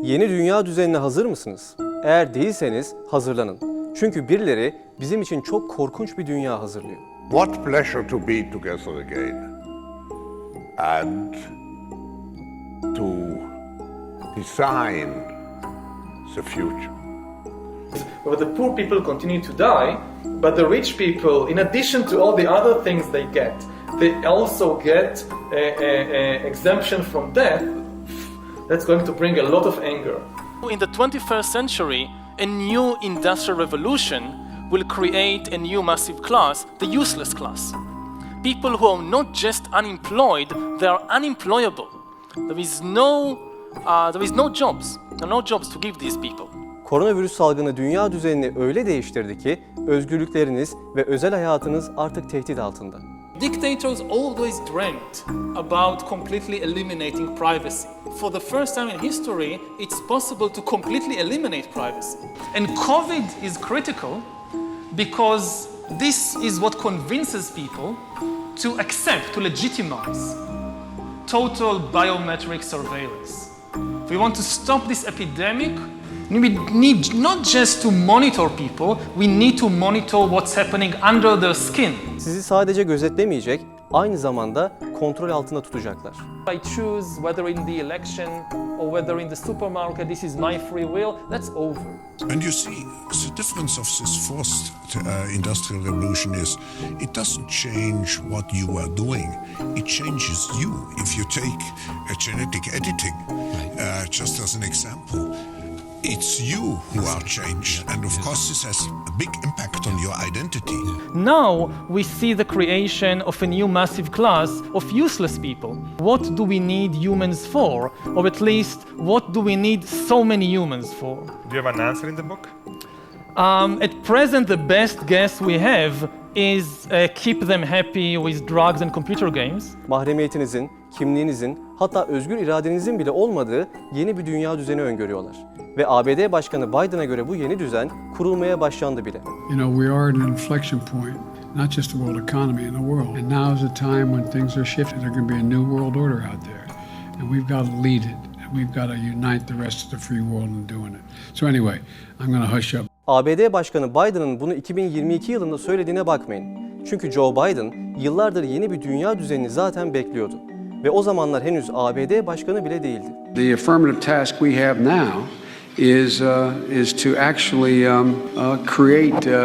Yeni Dünya Düzenine hazır mısınız? Eğer değilseniz hazırlanın. Çünkü birileri bizim için çok korkunç bir dünya hazırlıyor. What pleasure to be together again and to design the future. Where the poor people continue to die, but the rich people, in addition to all the other things they also get a exemption from death. That's going to bring a lot of anger. In the 21st century, a new industrial revolution will create a new massive class, the useless class. People who are not just unemployed, they are unemployable. There is no jobs. There are no jobs to give these people. Koronavirüs salgını dünya düzenini öyle değiştirdi ki özgürlükleriniz ve özel hayatınız artık tehdit altında. Dictators always dreamt about completely eliminating privacy. For the first time in history, it's possible to completely eliminate privacy. And COVID is critical because this is what convinces people to accept, to legitimize total biometric surveillance. If we want to stop this epidemic, we need not just to monitor people, we need to monitor what's happening under their skin. Sizi sadece gözetlemeyecek, aynı zamanda kontrol altında tutacaklar. I choose whether in the election or whether in the supermarket, this is my free will, that's over. And you see, the difference of this fourth industrial revolution is it doesn't change what you are doing, it changes you. If you take genetic editing, just as an example, it's you who are changed, and of course this has a big impact on your identity. Now we see the creation of a new massive class of useless people. What do we need humans for? Or at least, what do we need so many humans for? Do you have an answer in the book? At present, the best guess we have is keep them happy with drugs and computer games. Mahremiyetinizin, kimliğinizin, hatta özgür iradenizin bile olmadığı yeni bir dünya düzeni öngörüyorlar. Ve ABD Başkanı Biden'a göre bu yeni düzen kurulmaya başlandı bile. You know, we are at an inflection point, not just the world economy in the world. And now is the time when things are shifting. There's going to be a new world order out there. And we've got to lead it. And we've got to unite the rest of the free world in doing it. So anyway, I'm going to hush up. ABD Başkanı Biden'ın bunu 2022 yılında söylediğine bakmayın. Çünkü Joe Biden yıllardır yeni bir dünya düzenini zaten bekliyordu. Ve o zamanlar henüz ABD Başkanı bile değildi. The affirmative task we have now is to actually create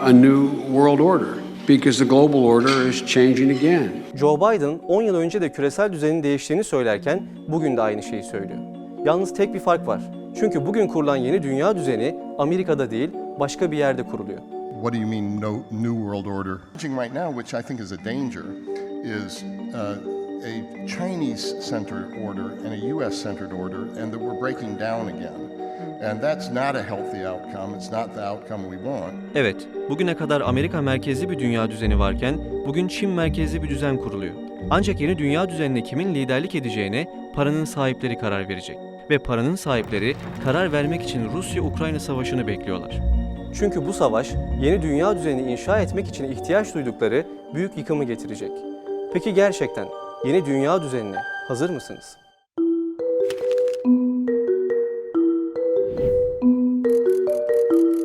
a new world order, because the global order is changing again. Joe Biden 10 yıl önce de küresel düzenin değiştiğini söylerken bugün de aynı şeyi söylüyor. Yalnız tek bir fark var. Çünkü bugün kurulan yeni dünya düzeni Amerika'da değil, başka bir yerde kuruluyor. What do you mean no new world order? Right now, which I think is a danger, is a Chinese-centered order and a U.S.-centered order, and that we're breaking down again. And that's not a healthy outcome. It's not the outcome we want. Evet, bugüne kadar Amerika merkezli bir dünya düzeni varken bugün Çin merkezli bir düzen kuruluyor. Ancak yeni dünya düzenine kimin liderlik edeceğine paranın sahipleri karar verecek. Ve paranın sahipleri karar vermek için Rusya-Ukrayna Savaşı'nı bekliyorlar. Çünkü bu savaş yeni dünya düzenini inşa etmek için ihtiyaç duydukları büyük yıkımı getirecek. Peki gerçekten yeni dünya düzenine hazır mısınız?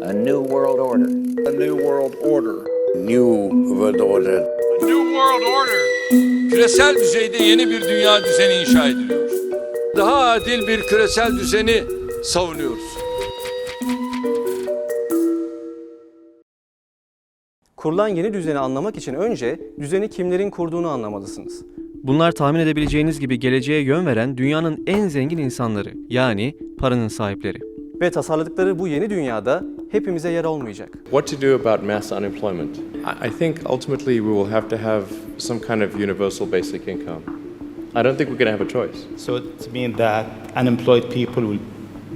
A new world order. A new world order. New world order. A new world order. Küresel düzeyde yeni bir dünya düzeni inşa ediliyor. Daha adil bir küresel düzeni savunuyoruz. Kurulan yeni düzeni anlamak için önce düzeni kimlerin kurduğunu anlamalısınız. Bunlar tahmin edebileceğiniz gibi geleceğe yön veren dünyanın en zengin insanları, yani paranın sahipleri. Ve tasarladıkları bu yeni dünyada hepimize yer olmayacak. What to do about mass unemployment? I think ultimately we will have to have some kind of universal basic income. I don't think we're going to have a choice. So it means that unemployed people will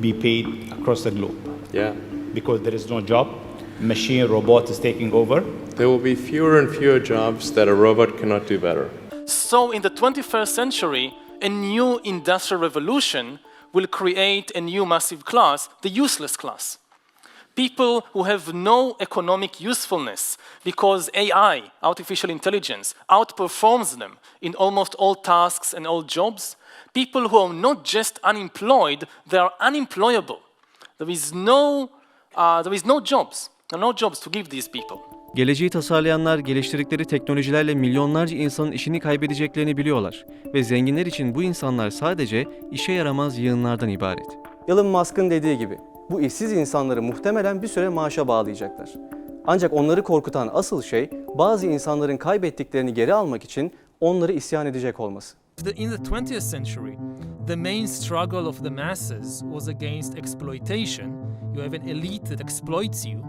be paid across the globe. Yeah. Because there is no job, machine, robot is taking over. There will be fewer and fewer jobs that a robot cannot do better. So in the 21st century, a new industrial revolution will create a new massive class, the useless class. People who have no economic usefulness because AI, artificial intelligence, outperforms them in almost all tasks and all jobs. people who are not just unemployed, they are unemployable. There is no jobs. There are no jobs to give these people. Geleceği tasarlayanlar geliştirdikleri teknolojilerle milyonlarca insanın işini kaybedeceklerini biliyorlar ve zenginler için bu insanlar sadece işe yaramaz yığınlardan ibaret. Elon Musk'ın dediği gibi bu işsiz insanları muhtemelen bir süre maaşa bağlayacaklar. Ancak onları korkutan asıl şey bazı insanların kaybettiklerini geri almak için onları isyan edecek olması. In the 20th century, the main struggle of the masses was against exploitation. You have an elite that exploits you.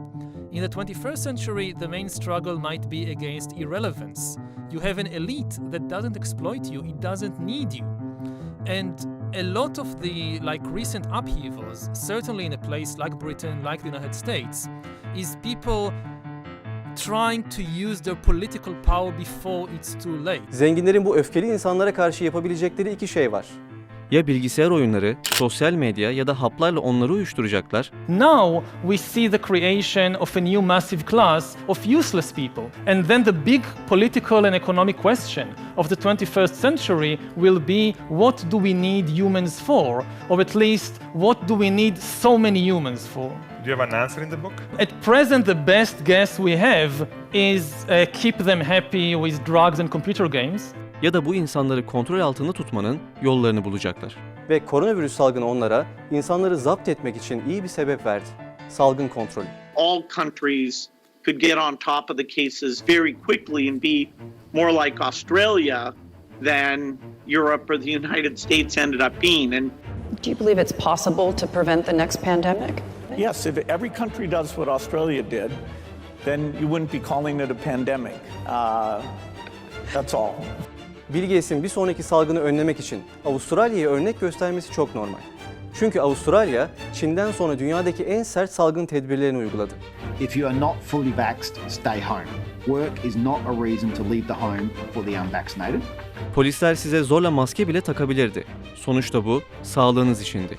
In the 21st century, the main struggle might be against irrelevance. You have an elite that doesn't exploit you, it doesn't need you. And a lot of the recent upheavals, certainly in a place like Britain, like the United States, is people trying to use their political power before it's too late. Zenginlerin bu öfkeli insanlara karşı yapabilecekleri iki şey var. Ya bilgisayar oyunları, sosyal medya ya da haplarla onları uyuşturacaklar. Now we see the creation of a new massive class of useless people. And then the big political and economic question of the 21st century will be, what do we need humans for? Or at least, what do we need so many humans for? Do you have an answer in the book? At present, the best guess we have is keep them happy with drugs and computer games. Ya da bu insanları kontrol altında tutmanın yollarını bulacaklar. Ve koronavirüs salgını onlara insanları zapt etmek için iyi bir sebep verdi. Salgın kontrolü. All countries could get on top of the cases very quickly and be more like Australia than Europe or the United States ended up being. And do you believe it's possible to prevent the next pandemic? Yes, if every country does what Australia did, then you wouldn't be calling it a pandemic. That's all. Bill Gates'in bir sonraki salgını önlemek için Avustralya'ya örnek göstermesi çok normal. Çünkü Avustralya, Çin'den sonra dünyadaki en sert salgın tedbirlerini uyguladı. If you are not fully vaxxed, stay home. Work is not a reason to leave the home for the unvaccinated. Polisler size zorla maske bile takabilirdi. Sonuçta bu, sağlığınız içindi.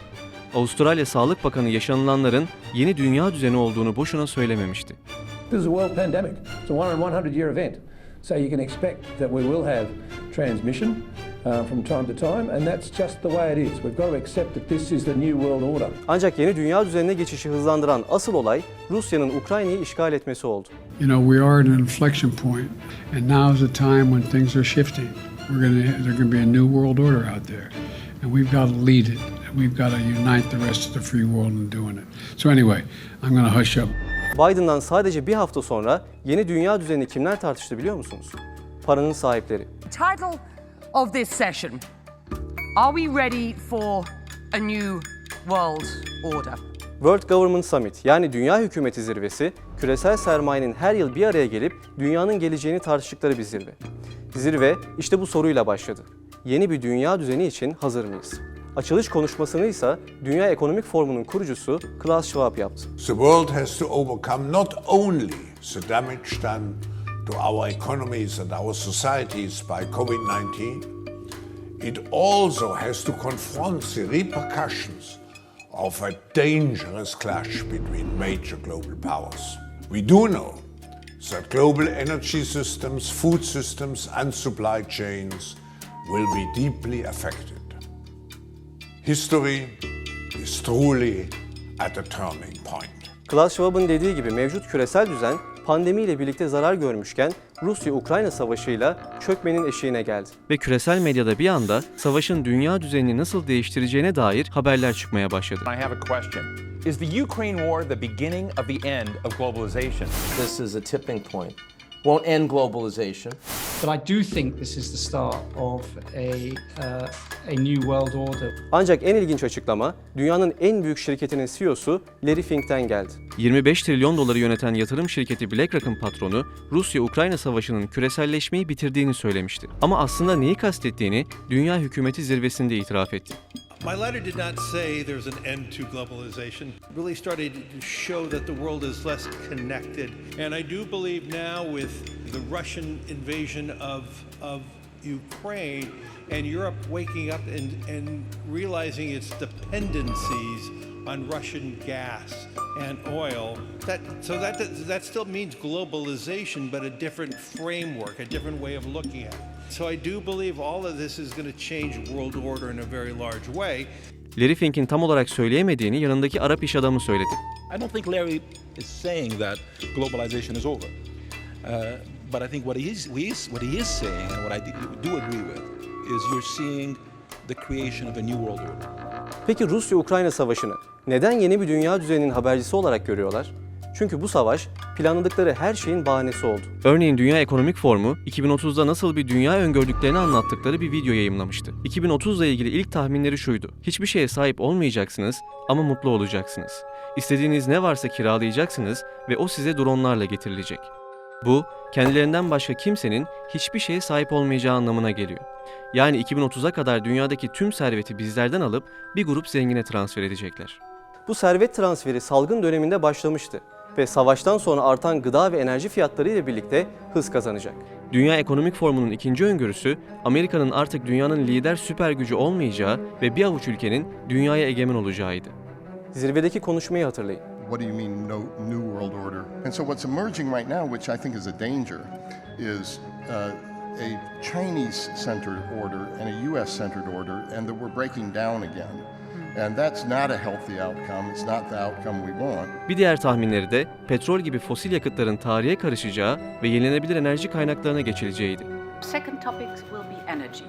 Avustralya Sağlık Bakanı yaşanılanların yeni dünya düzeni olduğunu boşuna söylememişti. This is a world pandemic. It's a 100-year event. So you can expect that we will have transmission from time to time, and that's just the way it is. We've got to accept that this is the new world order. Ancak yeni dünya düzenine geçişi hızlandıran asıl olay Rusya'nın Ukrayna'yı işgal etmesi oldu. You know, we are at an inflection point, and now is the time when things are shifting. There's going to be a new world order out there, and we've got to lead it. And we've got to unite the rest of the free world in doing it. So anyway, I'm going to hush up. Biden'dan sadece bir hafta sonra yeni dünya düzenini kimler tartıştı biliyor musunuz? Paranın sahipleri. Title of this session: Are we ready for a new world order? World Government Summit yani Dünya Hükümeti Zirvesi, küresel sermayenin her yıl bir araya gelip dünyanın geleceğini tartıştıkları bir zirve. Zirve işte bu soruyla başladı. Yeni bir dünya düzeni için hazır mıyız? Açılış konuşmasını ise Dünya Ekonomik Forumu'nun kurucusu Klaus Schwab yaptı. The world has to overcome not only the damage done to our economies and our societies by COVID-19, it also has to confront the repercussions of a dangerous clash between major global powers. We do know that global energy systems, food systems and supply chains will be deeply affected. History is truly at a turning point. Klaus Schwab'ın dediği gibi mevcut küresel düzen pandemiyle birlikte zarar görmüşken Rusya-Ukrayna Savaşı'yla çökmenin eşiğine geldi. Ve küresel medyada bir anda savaşın dünya düzenini nasıl değiştireceğine dair haberler çıkmaya başladı. I have a question. Is the Ukraine war the beginning of the end of globalization? This is a tipping point. Won't end globalization. But I do think this is the start of a new world order. Ancak en ilginç açıklama dünyanın en büyük şirketinin CEO'su Larry Fink'ten geldi. 25 trilyon doları yöneten yatırım şirketi BlackRock'ın patronu Rusya-Ukrayna Savaşı'nın küreselleşmeyi bitirdiğini söylemişti. Ama aslında neyi kastettiğini Dünya Hükümeti Zirvesi'nde itiraf etti. My letter did not say there's an end to globalization. It really started to show that the world is less connected. And I do believe now with the Russian invasion of Ukraine and Europe waking up and realizing its dependencies on Russian gas and oil, that still means globalization, but a different framework, a different way of looking at it. So I do believe all of this is going to change world order in a very large way. Larry Fink'in tam olarak söyleyemediğini yanındaki Arap iş adamı söyledi. I don't think Larry is saying that globalization is over. But I think what he is saying, and what I do agree with, is you're seeing the creation of a new world order. Peki Rusya-Ukrayna Savaşı'nı neden yeni bir dünya düzeninin habercisi olarak görüyorlar? Çünkü bu savaş planladıkları her şeyin bahanesi oldu. Örneğin Dünya Ekonomik Forumu 2030'da nasıl bir dünya öngördüklerini anlattıkları bir video yayımlamıştı. 2030'la ilgili ilk tahminleri şuydu: hiçbir şeye sahip olmayacaksınız ama mutlu olacaksınız. İstediğiniz ne varsa kiralayacaksınız ve o size dronlarla getirilecek. Bu, kendilerinden başka kimsenin hiçbir şeye sahip olmayacağı anlamına geliyor. Yani 2030'a kadar dünyadaki tüm serveti bizlerden alıp bir grup zengine transfer edecekler. Bu servet transferi salgın döneminde başlamıştı ve savaştan sonra artan gıda ve enerji fiyatları ile birlikte hız kazanacak. Dünya Ekonomik Forumu'nun ikinci öngörüsü, Amerika'nın artık dünyanın lider süper gücü olmayacağı ve bir avuç ülkenin dünyaya egemen olacağıydı. Zirvedeki konuşmayı hatırlayın. What do you mean, no new world order? And so what's emerging right now, which I think is a danger, is a Chinese-centered order and a U.S.-centered order, and that we're breaking down again. And that's not a healthy outcome. It's not the outcome we want. Bir diğer tahminleri de petrol gibi fosil yakıtların tarihe karışacağı ve yenilenebilir enerji kaynaklarına geçileceğiydi. Second topic will be energy.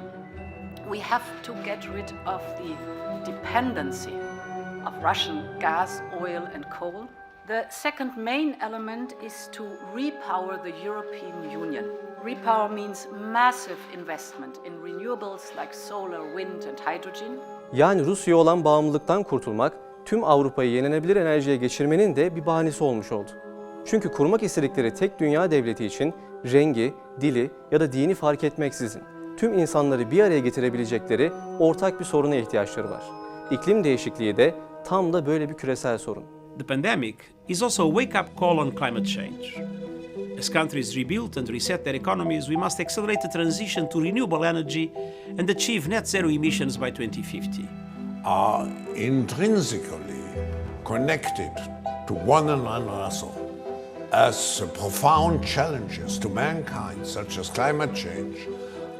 We have to get rid of the dependency of Russian gas, oil and coal. The second main element is to repower the European Union. Repower means massive investment in renewables like solar, wind and hydrogen. Yani Rusya'ya olan bağımlılıktan kurtulmak, tüm Avrupa'yı yenilenebilir enerjiye geçirmenin de bir bahanesi olmuş oldu. Çünkü kurmak istedikleri tek dünya devleti için rengi, dili ya da dini fark etmeksizin tüm insanları bir araya getirebilecekleri ortak bir soruna ihtiyaçları var. İklim değişikliği de tam da böyle bir küresel sorun. The pandemic is also a wake-up call on climate change. As countries rebuild and reset their economies, we must accelerate the transition to renewable energy and achieve net zero emissions by 2050. Are intrinsically connected to one another as profound challenges to mankind, such as climate change,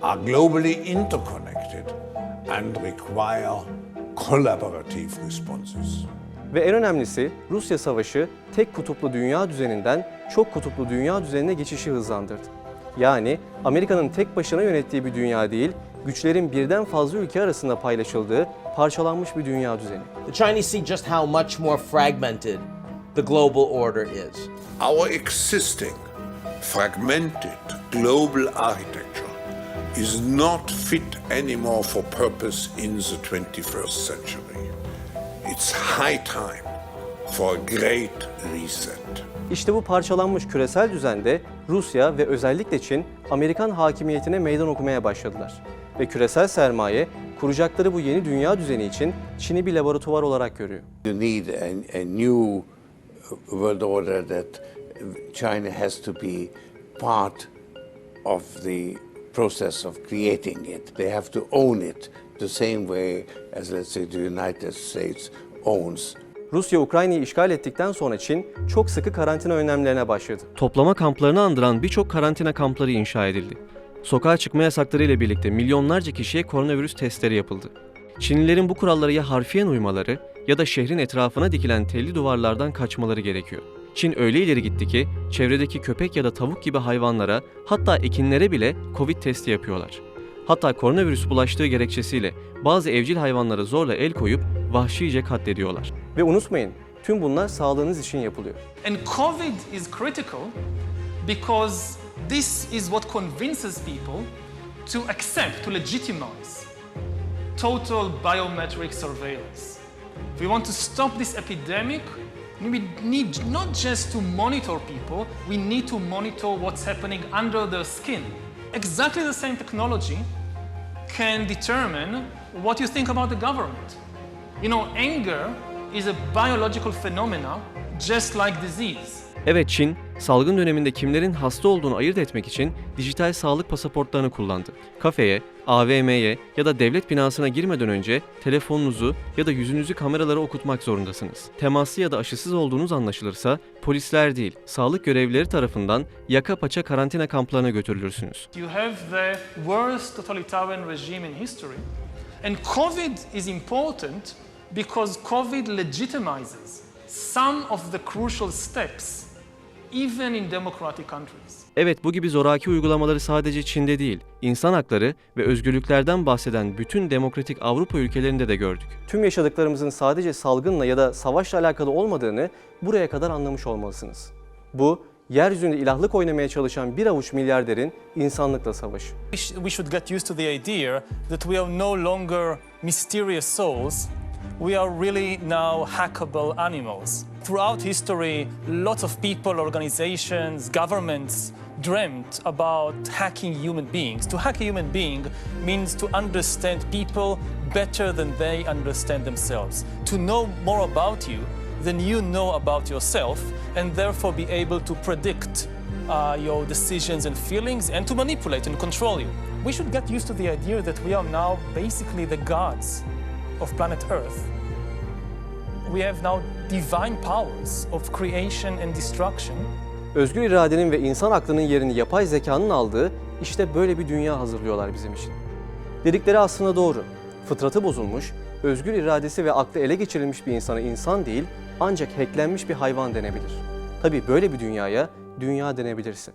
are globally interconnected and require collaborative responses. Ve en önemlisi Rusya Savaşı tek kutuplu dünya düzeninden çok kutuplu dünya düzenine geçişi hızlandırdı. Yani Amerika'nın tek başına yönettiği bir dünya değil, güçlerin birden fazla ülke arasında paylaşıldığı parçalanmış bir dünya düzeni. The Chinese see just how much more fragmented the global order is. Our existing fragmented global architecture is not fit anymore for purpose in the 21st century. It's high time for a great reset. İşte bu parçalanmış küresel düzende Rusya ve özellikle Çin, Amerikan hakimiyetine meydan okumaya başladılar. Ve küresel sermaye, kuracakları bu yeni dünya düzeni için Çin'i bir laboratuvar olarak görüyor. You need a new world order that China has to be part of the process of creating it. They have to own it the same way as, let's say, the United States owns. Rusya Ukrayna'yı işgal ettikten sonra Çin çok sıkı karantina önlemlerine başladı. Toplama kamplarını andıran birçok karantina kampları inşa edildi. Sokağa çıkma yasakları ile birlikte milyonlarca kişiye koronavirüs testleri yapıldı. Çinlilerin bu kurallara ya harfiyen uymaları ya da şehrin etrafına dikilen telli duvarlardan kaçmaları gerekiyor. Çin öyle ileri gitti ki çevredeki köpek ya da tavuk gibi hayvanlara, hatta ekinlere bile Covid testi yapıyorlar. Hatta koronavirüs bulaştığı gerekçesiyle bazı evcil hayvanlara zorla el koyup vahşice katlediyorlar. Ve unutmayın, tüm bunlar sağlığınız için yapılıyor. And COVID is critical because this is what convinces people to accept, to legitimize total biometric surveillance. If we want to stop this epidemic, we need not just to monitor people, we need to monitor what's happening under their skin. Exactly the same technology can determine what you think about the government. You know, anger is a biological phenomena just like disease. Evet, Çin, salgın döneminde kimlerin hasta olduğunu ayırt etmek için dijital sağlık pasaportlarını kullandı. Kafeye, AVM'ye ya da devlet binasına girmeden önce telefonunuzu ya da yüzünüzü kameralara okutmak zorundasınız. Temaslı ya da aşısız olduğunuz anlaşılırsa polisler değil, sağlık görevlileri tarafından yaka paça karantina kamplarına götürülürsünüz. You have the worst totalitarian regime in history. And COVID is important because COVID legitimizes some of the crucial steps even in democratic countries. Evet, bu gibi zoraki uygulamaları sadece Çin'de değil, insan hakları ve özgürlüklerden bahseden bütün demokratik Avrupa ülkelerinde de gördük. Tüm yaşadıklarımızın sadece salgınla ya da savaşla alakalı olmadığını buraya kadar anlamış olmalısınız. Bu, yeryüzünde ilahlık oynamaya çalışan bir avuç milyarderin insanlıkla savaşı. We should get used to the idea that we are no longer mysterious souls. We are really now hackable animals. Throughout history, lots of people, organizations, governments dreamt about hacking human beings. To hack a human being means to understand people better than they understand themselves. To know more about you than you know about yourself, and therefore be able to predict your decisions and feelings and to manipulate and control you. We should get used to the idea that we are now basically the gods of planet Earth. We have now divine powers of creation and destruction. Özgür iradenin ve insan aklının yerini yapay zekanın aldığı işte böyle bir dünya hazırlıyorlar bizim için. Dedikleri aslında doğru. Fıtratı bozulmuş, özgür iradesi ve aklı ele geçirilmiş bir insana insan değil, ancak hacklenmiş bir hayvan denebilir. Tabii böyle bir dünyaya dünya denebilirse.